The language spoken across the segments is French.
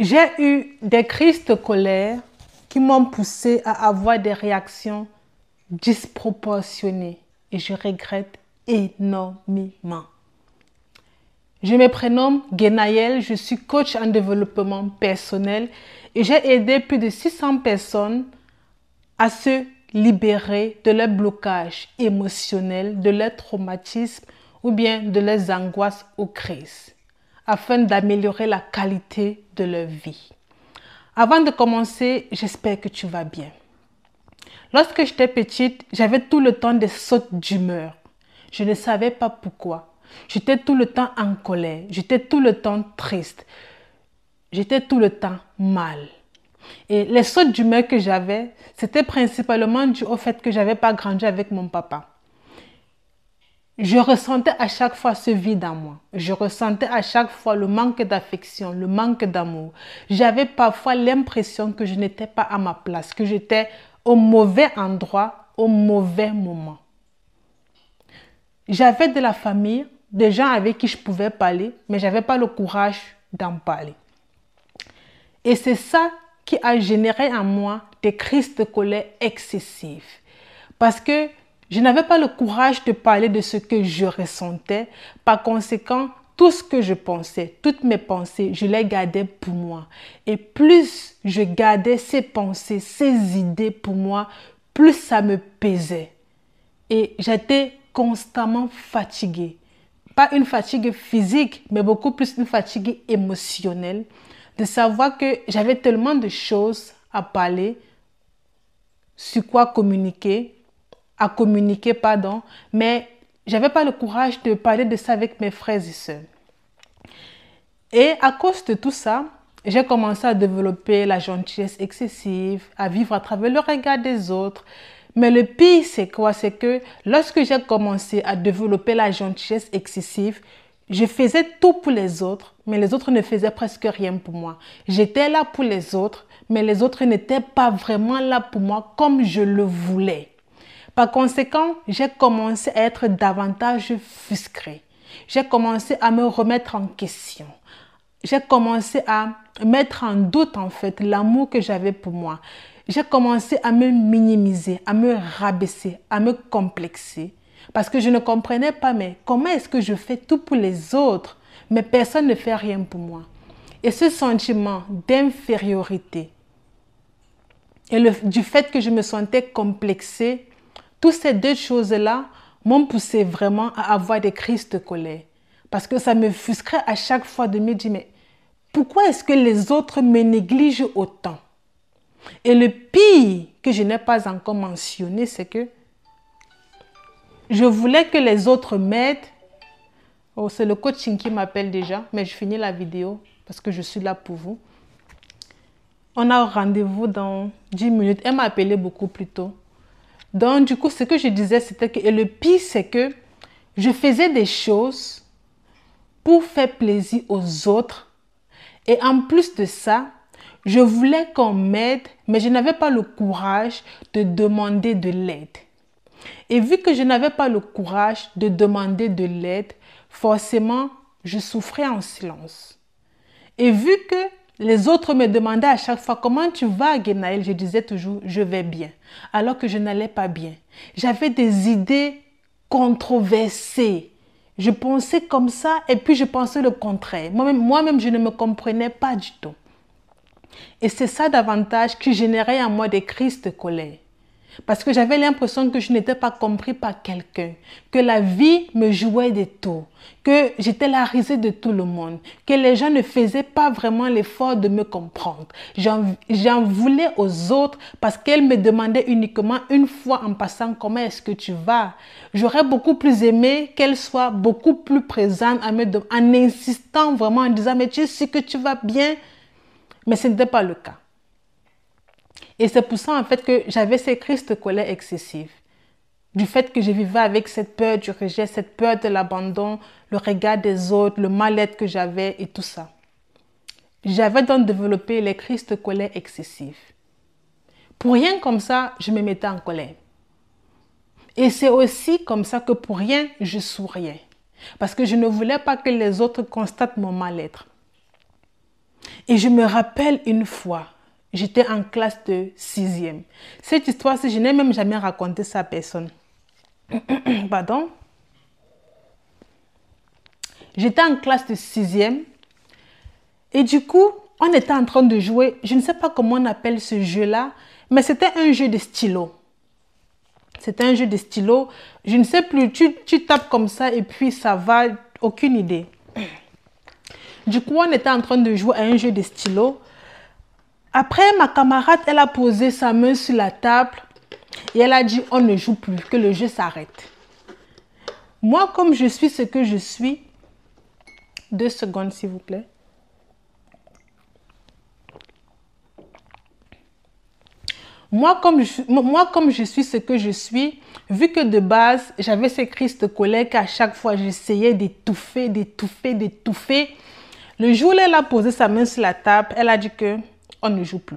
J'ai eu des crises de colère qui m'ont poussé à avoir des réactions disproportionnées et je regrette énormément. Je me prénomme Guénaëlle, je suis coach en développement personnel et j'ai aidé plus de 600 personnes à se libérer de leur blocage émotionnel, de leur traumatisme ou bien de leurs angoisses ou crises, afin d'améliorer la qualité de leur vie. Avant de commencer, j'espère que tu vas bien. Lorsque j'étais petite, j'avais tout le temps des sautes d'humeur. Je ne savais pas pourquoi. J'étais tout le temps en colère, j'étais tout le temps triste, j'étais tout le temps mal. Et les sautes d'humeur que j'avais, c'était principalement dû au fait que je n'avais pas grandi avec mon papa. Je ressentais à chaque fois ce vide en moi. Je ressentais à chaque fois le manque d'affection, le manque d'amour. J'avais parfois l'impression que je n'étais pas à ma place, que j'étais au mauvais endroit, au mauvais moment. J'avais de la famille, des gens avec qui je pouvais parler, mais je n'avais pas le courage d'en parler. Et c'est ça qui a généré en moi des crises de colère excessives. Parce que je n'avais pas le courage de parler de ce que je ressentais. Par conséquent, tout ce que je pensais, toutes mes pensées, je les gardais pour moi. Et plus je gardais ces pensées, ces idées pour moi, plus ça me pesait. Et j'étais constamment fatiguée. Pas une fatigue physique, mais beaucoup plus une fatigue émotionnelle. De savoir que j'avais tellement de choses à parler, sur quoi communiquer, mais je n'avais pas le courage de parler de ça avec mes frères et sœurs. Et à cause de tout ça, j'ai commencé à développer la gentillesse excessive, à vivre à travers le regard des autres. Mais le pire, c'est quoi? C'est que lorsque j'ai commencé à développer la gentillesse excessive, je faisais tout pour les autres, mais les autres ne faisaient presque rien pour moi. J'étais là pour les autres, mais les autres n'étaient pas vraiment là pour moi comme je le voulais. Par conséquent, j'ai commencé à être davantage frustrée. J'ai commencé à me remettre en question. J'ai commencé à mettre en doute en fait l'amour que j'avais pour moi. J'ai commencé à me minimiser, à me rabaisser, à me complexer. Parce que je ne comprenais pas, mais comment est-ce que je fais tout pour les autres, mais personne ne fait rien pour moi? Et ce sentiment d'infériorité et du fait que je me sentais complexée, toutes ces deux choses-là m'ont poussé vraiment à avoir des crises de colère. Parce que ça me frustrait à chaque fois de me dire, mais pourquoi est-ce que les autres me négligent autant? Et le pire que je n'ai pas encore mentionné, c'est que je voulais que les autres m'aident. Oh, c'est le coaching qui m'appelle déjà, mais je finis la vidéo parce que je suis là pour vous. On a rendez-vous dans 10 minutes. Elle m'a appelé beaucoup plus tôt. Donc, du coup, ce que je disais, c'était que... Et le pire, c'est que je faisais des choses pour faire plaisir aux autres. Et en plus de ça, je voulais qu'on m'aide, mais je n'avais pas le courage de demander de l'aide. Et vu que je n'avais pas le courage de demander de l'aide, forcément, je souffrais en silence. Et vu que les autres me demandaient à chaque fois « Comment tu vas, Guénaëlle ?» Je disais toujours « Je vais bien », alors que je n'allais pas bien. J'avais des idées controversées. Je pensais comme ça et puis je pensais le contraire. Moi-même, je ne me comprenais pas du tout. Et c'est ça davantage qui générait en moi des crises de colère. Parce que j'avais l'impression que je n'étais pas compris par quelqu'un, que la vie me jouait des tours, que j'étais la risée de tout le monde, que les gens ne faisaient pas vraiment l'effort de me comprendre. J'en voulais aux autres parce qu'elles me demandaient uniquement une fois en passant comment est-ce que tu vas. J'aurais beaucoup plus aimé qu'elles soient beaucoup plus présentes en insistant vraiment, en disant mais tu sais que tu vas bien, mais ce n'était pas le cas. Et c'est pour ça en fait que j'avais ces crises de colère excessives. Du fait que je vivais avec cette peur du rejet, cette peur de l'abandon, le regard des autres, le mal-être que j'avais et tout ça. J'avais donc développé les crises de colère excessives. Pour rien comme ça, je me mettais en colère. Et c'est aussi comme ça que pour rien, je souriais. Parce que je ne voulais pas que les autres constatent mon mal-être. Et je me rappelle une fois, j'étais en classe de 6e. Cette histoire-ci, je n'ai même jamais raconté ça à personne. Pardon? J'étais en classe de 6e. Et du coup, on était en train de jouer. Je ne sais pas comment on appelle ce jeu-là, mais c'était un jeu de stylo. C'était un jeu de stylo. Je ne sais plus, tu tapes comme ça et puis ça va, aucune idée. Du coup, on était en train de jouer à un jeu de stylo. Après, ma camarade, elle a posé sa main sur la table et elle a dit, on ne joue plus, que le jeu s'arrête. Moi, comme je suis ce que je suis, 2 secondes s'il vous plaît. Moi, comme je suis ce que je suis, vu que de base, j'avais ces crises de colère qu'à chaque fois, j'essayais d'étouffer. Le jour où elle a posé sa main sur la table, elle a dit qu'on ne joue plus.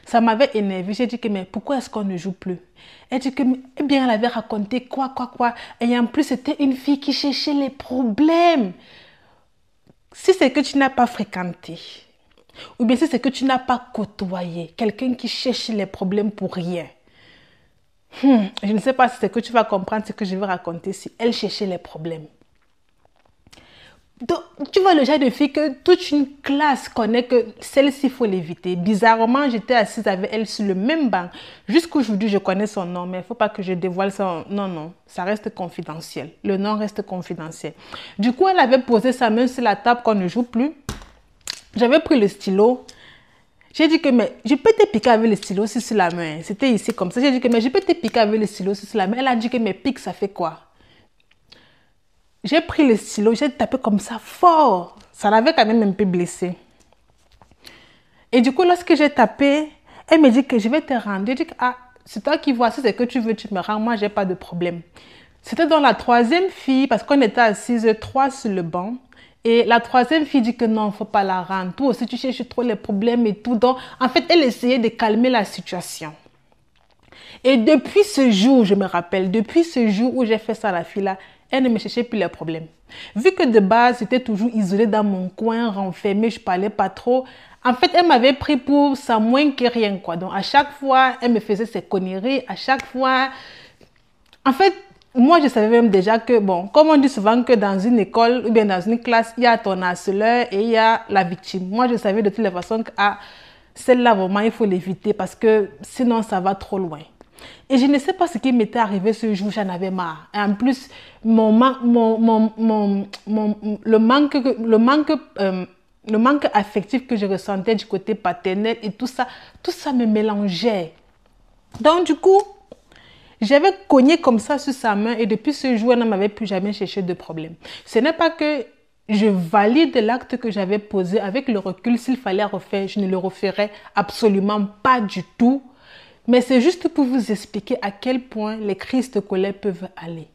Ça m'avait énervé. J'ai dit que, mais pourquoi est-ce qu'on ne joue plus? Elle dit que, eh bien, elle avait raconté quoi. Et en plus, c'était une fille qui cherchait les problèmes. Si c'est que tu n'as pas fréquenté, ou bien si c'est que tu n'as pas côtoyé, quelqu'un qui cherche les problèmes pour rien. Je ne sais pas si c'est que tu vas comprendre ce que je vais raconter si elle cherchait les problèmes. Donc, tu vois le genre de fille que toute une classe connaît que celle-ci, il faut l'éviter. Bizarrement, j'étais assise avec elle sur le même banc. Jusqu'aujourd'hui, je connais son nom, mais il ne faut pas que je dévoile son... Non, ça reste confidentiel. Le nom reste confidentiel. Du coup, elle avait posé sa main sur la table qu'on ne joue plus. J'avais pris le stylo. J'ai dit que, mais je peux te piquer avec le stylo aussi sur la main. C'était ici comme ça. J'ai dit que, mais je peux te piquer avec le stylo aussi sur la main. Elle a dit que, mais pique, ça fait quoi? J'ai pris le stylo, j'ai tapé comme ça fort. Ça l'avait quand même un peu blessé. Et du coup, lorsque j'ai tapé, elle me dit que je vais te rendre. Je dis que, ah, c'est toi qui vois, si c'est que tu veux, tu me rends. Moi, j'ai pas de problème. C'était dans la 3e fille, parce qu'on était assises 3 sur le banc. Et la 3e fille dit que non, il ne faut pas la rendre. Toi aussi, tu cherches trop les problèmes et tout. Donc, en fait, elle essayait de calmer la situation. Et depuis ce jour, je me rappelle, depuis ce jour où j'ai fait ça à la fille-là, elle ne me cherchait plus les problèmes. Vu que de base, j'étais toujours isolée dans mon coin, renfermée, je ne parlais pas trop. En fait, elle m'avait pris pour ça moins que rien, quoi. Donc, à chaque fois, elle me faisait ses conneries. À chaque fois... En fait, moi, je savais même déjà que, bon, comme on dit souvent que dans une école ou bien dans une classe, il y a ton harceleur et il y a la victime. Moi, je savais de toutes les façons que celle-là, vraiment, il faut l'éviter parce que sinon, ça va trop loin. Et je ne sais pas ce qui m'était arrivé ce jour, j'en avais marre. Et en plus, le manque affectif que je ressentais du côté paternel et tout ça me mélangeait. Donc du coup, j'avais cogné comme ça sur sa main et depuis ce jour, elle ne m'avait plus jamais cherché de problème. Ce n'est pas que je valide l'acte que j'avais posé avec le recul. S'il fallait refaire, je ne le referais absolument pas du tout. Mais c'est juste pour vous expliquer à quel point les crises de colère peuvent aller.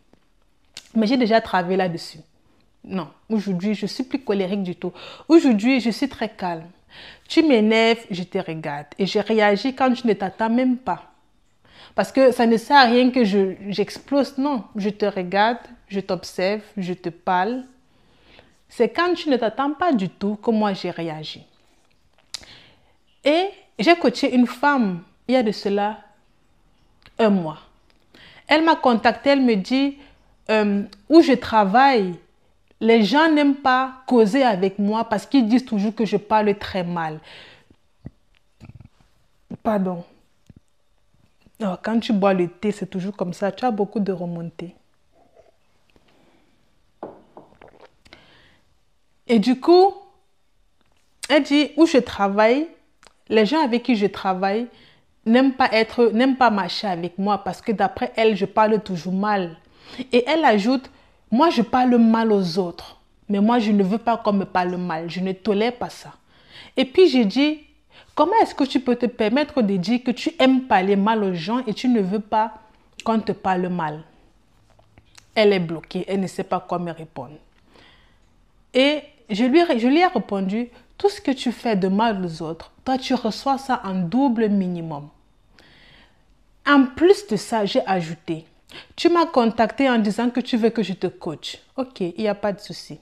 Mais j'ai déjà travaillé là-dessus. Non, aujourd'hui, je ne suis plus colérique du tout. Aujourd'hui, je suis très calme. Tu m'énerves, je te regarde. Et je réagis quand tu ne t'attends même pas. Parce que ça ne sert à rien que j'explose. Non, je te regarde, je t'observe, je te parle. C'est quand tu ne t'attends pas du tout que moi, j'ai réagi. Et j'ai coaché une femme il y a de cela 1 mois. Elle m'a contactée, elle me dit où je travaille, les gens n'aiment pas causer avec moi parce qu'ils disent toujours que je parle très mal. Pardon. Alors, quand tu bois le thé, c'est toujours comme ça, tu as beaucoup de remontées. Et du coup, elle dit où je travaille, les gens avec qui je travaille n'aiment pas marcher avec moi parce que d'après elle, je parle toujours mal. Et elle ajoute, moi je parle mal aux autres, mais moi je ne veux pas qu'on me parle mal, je ne tolère pas ça. Et puis j'ai dit, comment est-ce que tu peux te permettre de dire que tu aimes parler mal aux gens et tu ne veux pas qu'on te parle mal? Elle est bloquée, elle ne sait pas quoi me répondre. Et je lui ai répondu, tout ce que tu fais de mal aux autres, toi tu reçois ça en double minimum. En plus de ça, j'ai ajouté, tu m'as contacté en disant que tu veux que je te coach. Ok, il n'y a pas de souci.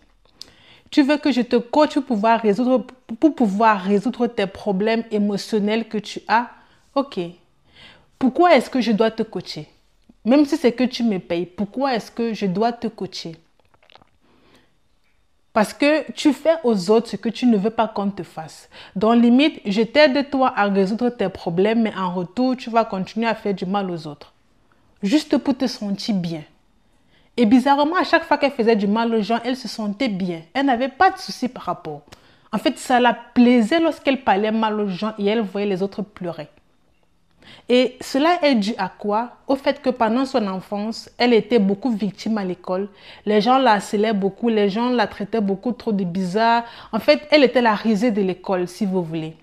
Tu veux que je te coach pour pouvoir résoudre tes problèmes émotionnels que tu as? Ok. Pourquoi est-ce que je dois te coacher? Même si c'est que tu me payes, pourquoi est-ce que je dois te coacher? Parce que tu fais aux autres ce que tu ne veux pas qu'on te fasse. Dans limite, je t'aide toi à résoudre tes problèmes, mais en retour, tu vas continuer à faire du mal aux autres. Juste pour te sentir bien. Et bizarrement, à chaque fois qu'elle faisait du mal aux gens, elle se sentait bien. Elle n'avait pas de soucis par rapport. En fait, ça la plaisait lorsqu'elle parlait mal aux gens et elle voyait les autres pleurer. Et cela est dû à quoi? Au fait que pendant son enfance, elle était beaucoup victime à l'école. Les gens la harcelaient beaucoup, les gens la traitaient beaucoup trop de bizarre. En fait, elle était la risée de l'école, si vous voulez.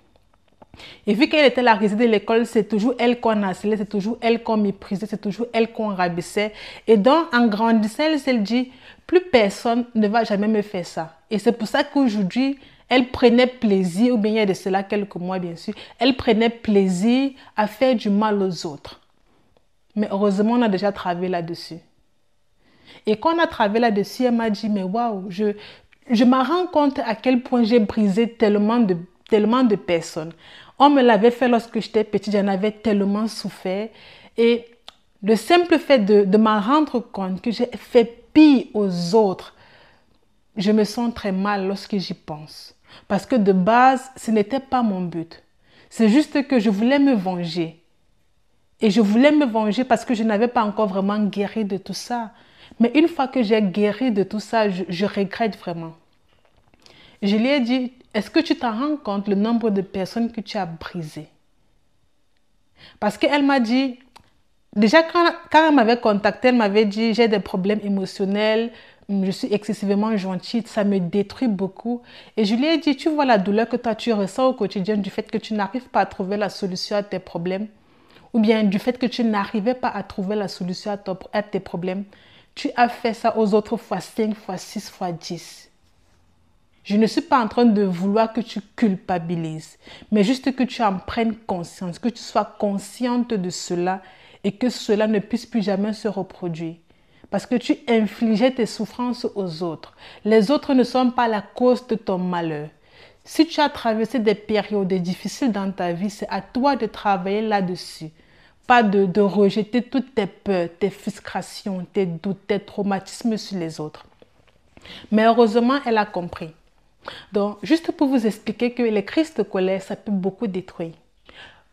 Et vu qu'elle était la risée de l'école, c'est toujours elle qu'on harcelait, c'est toujours elle qu'on méprisait, c'est toujours elle qu'on rabaissait. Et donc, en grandissant, elle s'est dit, plus personne ne va jamais me faire ça. Et c'est pour ça qu'aujourd'hui, elle prenait plaisir, ou bien il y a de cela quelques mois bien sûr, elle prenait plaisir à faire du mal aux autres. Mais heureusement, on a déjà travaillé là-dessus. Et quand on a travaillé là-dessus, elle m'a dit, mais waouh, je me rends compte à quel point j'ai brisé tellement de personnes. On me l'avait fait lorsque j'étais petite, j'en avais tellement souffert. Et le simple fait de m'en rendre compte que j'ai fait pire aux autres, je me sens très mal lorsque j'y pense. Parce que de base, ce n'était pas mon but. C'est juste que je voulais me venger. Et je voulais me venger parce que je n'avais pas encore vraiment guéri de tout ça. Mais une fois que j'ai guéri de tout ça, je regrette vraiment. Je lui ai dit, est-ce que tu t'en rends compte le nombre de personnes que tu as brisées? Parce qu'elle m'a dit, déjà quand elle m'avait contacté, elle m'avait dit, j'ai des problèmes émotionnels, je suis excessivement gentille, ça me détruit beaucoup. Et je lui ai dit, tu vois la douleur que toi tu ressens au quotidien du fait que tu n'arrives pas à trouver la solution à tes problèmes, ou bien du fait que tu n'arrivais pas à trouver la solution à tes problèmes. Tu as fait ça aux autres fois 5, fois 6, fois 10. Je ne suis pas en train de vouloir que tu culpabilises, mais juste que tu en prennes conscience, que tu sois consciente de cela et que cela ne puisse plus jamais se reproduire. Parce que tu infligeais tes souffrances aux autres. Les autres ne sont pas la cause de ton malheur. Si tu as traversé des périodes difficiles dans ta vie, c'est à toi de travailler là-dessus. Pas de rejeter toutes tes peurs, tes frustrations, tes doutes, tes traumatismes sur les autres. Mais heureusement, elle a compris. Donc, juste pour vous expliquer que les crises de colère, ça peut beaucoup détruire.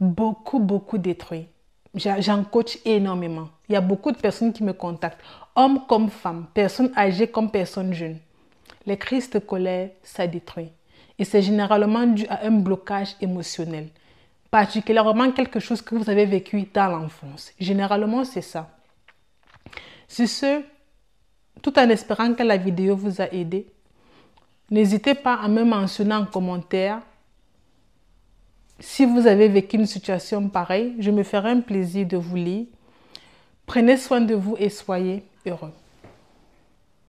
Beaucoup détruire. J'en coach énormément. Il y a beaucoup de personnes qui me contactent, hommes comme femmes, personnes âgées comme personnes jeunes. Les crises de colère, ça détruit. Et c'est généralement dû à un blocage émotionnel. Particulièrement quelque chose que vous avez vécu dans l'enfance. Généralement, c'est ça. Sur ce, tout en espérant que la vidéo vous a aidé, n'hésitez pas à me mentionner en commentaire si vous avez vécu une situation pareille. Je me ferai un plaisir de vous lire. Prenez soin de vous et soyez heureux.